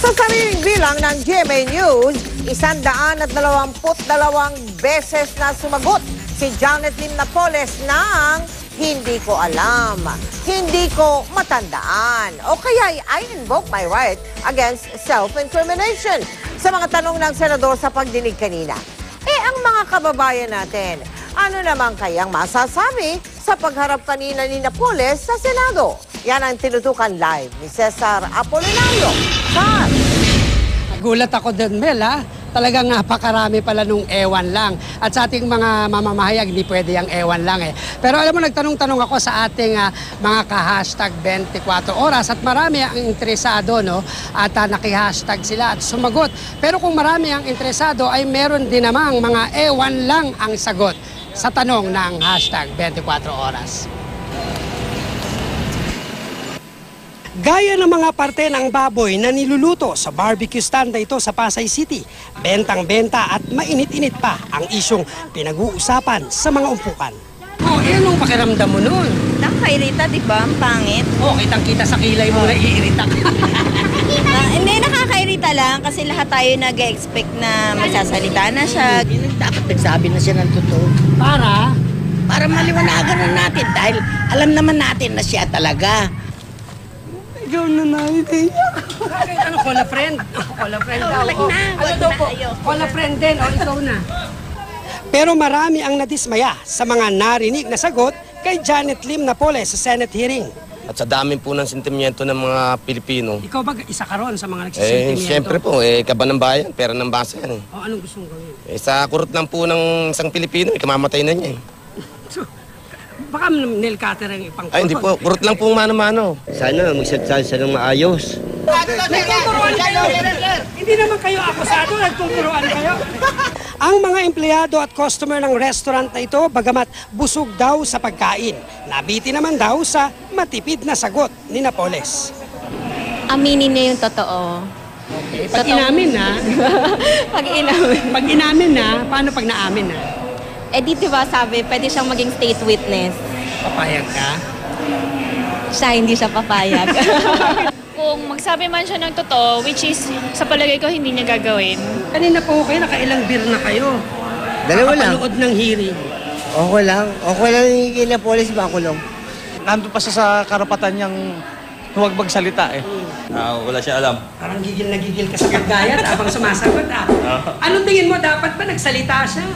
Sa sariling bilang ng GMA News, 122 beses na sumagot si Janet Lim Napoles ng hindi ko alam, hindi ko matandaan, o kaya I invoke my right against self-incrimination sa mga tanong ng senador sa pagdinig kanina. Ang mga kababayan natin, ano naman kayang masasabi sa pagharap kanina ni Napoles sa Senado? Yan ang tinutukan live ni Cesar Apolinario. Sir! Nagulat ako din, Mel, ha? Talagang napakarami pala nung ewan lang. At sa ating mga mamamahayag, hindi pwede yung ewan lang eh. Pero alam mo, nagtanong-tanong ako sa ating mga ka-hashtag 24 oras at marami ang interesado, no? At naki-hashtag sila at sumagot. Pero kung marami ang interesado, ay meron din namang mga ewan lang ang sagot sa tanong ng hashtag 24 oras. Gaya ng mga parte ng baboy na niluluto sa barbecue stand na ito sa Pasay City, bentang-benta at mainit-init pa ang isyong pinag-uusapan sa mga umpukan. Anong pakiramdam mo nun? Nakakairita, di ba? Ang pangit. Kitang-kita sa kilay mo na iirita ka. Hindi, nakakairita lang kasi lahat tayo nag-expect na magsasalita na siya. Dapat nagsabi na siya ng totoo. Para maliwanagan na natin dahil alam naman natin na siya talaga. ikaw na naitaiyak. Ano, call a friend? Call a friend daw. Ano daw po? Call a friend din, o ikaw na. Pero marami ang nadismaya sa mga narinig na sagot kay Janet Lim Napoles sa Senate hearing. At sa dami po ng sentimiento ng mga Pilipino. Ikaw ba isa ka ron sa mga nagsisentimiento? Siyempre po, kaba ng bayan, pera ng bayan. Anong gusto mong gawin? Sa kurot lang po ng isang Pilipino, kamamatay na niya. Baka nail cutter ang ipang kurot. Ay, hindi po. Kurot lang pong mano-mano. Sana magsalita siya ng maayos. Hindi naman kayo akusado, nagtuturuan kayo. Ang mga empleyado at customer ng restaurant na ito, bagamat busog daw sa pagkain, nabiti naman daw sa matipid na sagot ni Napoles. Aminin niya yung totoo. Pag inamin na, Pag inamin. paano pag naamin na? Di ba sabi, pwede siyang maging state witness. Papayag ka? Siya, hindi siya papayag. Kung magsabi man siya ng totoo, which is sa palagay ko hindi niya gagawin. Kanina po kayo, nakailang beer na kayo. Dalawa lang. Nakapanood ng hearing. Okay lang yung kinapolis ba ako lang? Nandun pa siya sa karapatan niyang huwag magsalita eh. Wala siya alam. Parang gigil na gigil ka sa gagayat habang sumasagot Anong tingin mo, dapat ba nagsalita siya?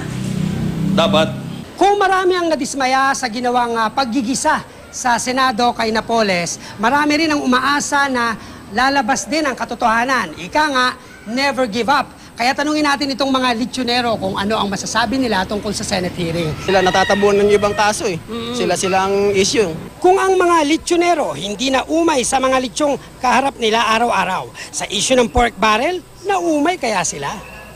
Dapat. Kung marami ang nadismaya sa ginawang paggigisa sa Senado kay Napoles, marami rin ang umaasa na lalabas din ang katotohanan. Ika nga, never give up. Kaya tanungin natin itong mga litsonero kung ano ang masasabi nila tungkol sa Senate hearing. Sila natatabunan ng ibang kaso eh. Sila-silang issue. Kung ang mga litsonero hindi na umay sa mga litsyong kaharap nila araw-araw, sa issue ng pork barrel, naumay kaya sila?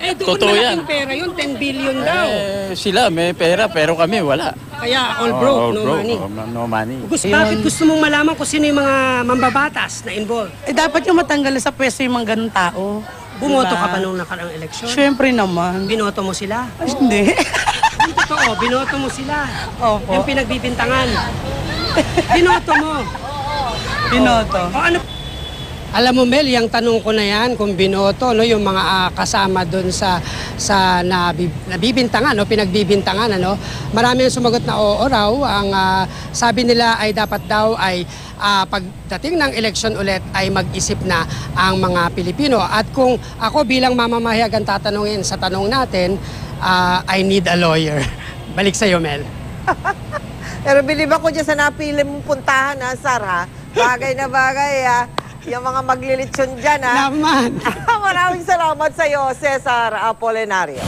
Doon Totoo malaking yan. pera yun, 10 billion daw. Sila may pera pero kami wala. Kaya all broke, no money. No money. Bakit gusto mong malaman kung sino yung mga mambabatas na involved? Dapat yung matanggal sa pwesto yung mga ganun tao. Bumoto ka pa nung nakaraang eleksyon? Siyempre naman. Binoto mo sila? Hindi. Hindi totoo, binoto mo sila. Opo. Yung pinagbibintangan. Binoto mo. Binoto. O ano? Alam mo, Mel, yung tanong ko na yan, kung binoto, no, yung mga kasama doon sa nabibintangan, no, pinagbibintangan, ano, marami yung sumagot na oo raw. Ang sabi nila ay dapat daw ay pagdating ng eleksyon ulit ay mag-isip na ang mga Pilipino. At kung ako bilang mamamahayag ang tatanungin sa tanong natin, I need a lawyer. Balik sa'yo, Mel. Pero bilib ako dyan sa napili mong puntahan, Sar, Bagay na bagay, Yung mga maglilitsyon dyan, Naman. Maraming salamat sa iyo, Cesar Apolinario.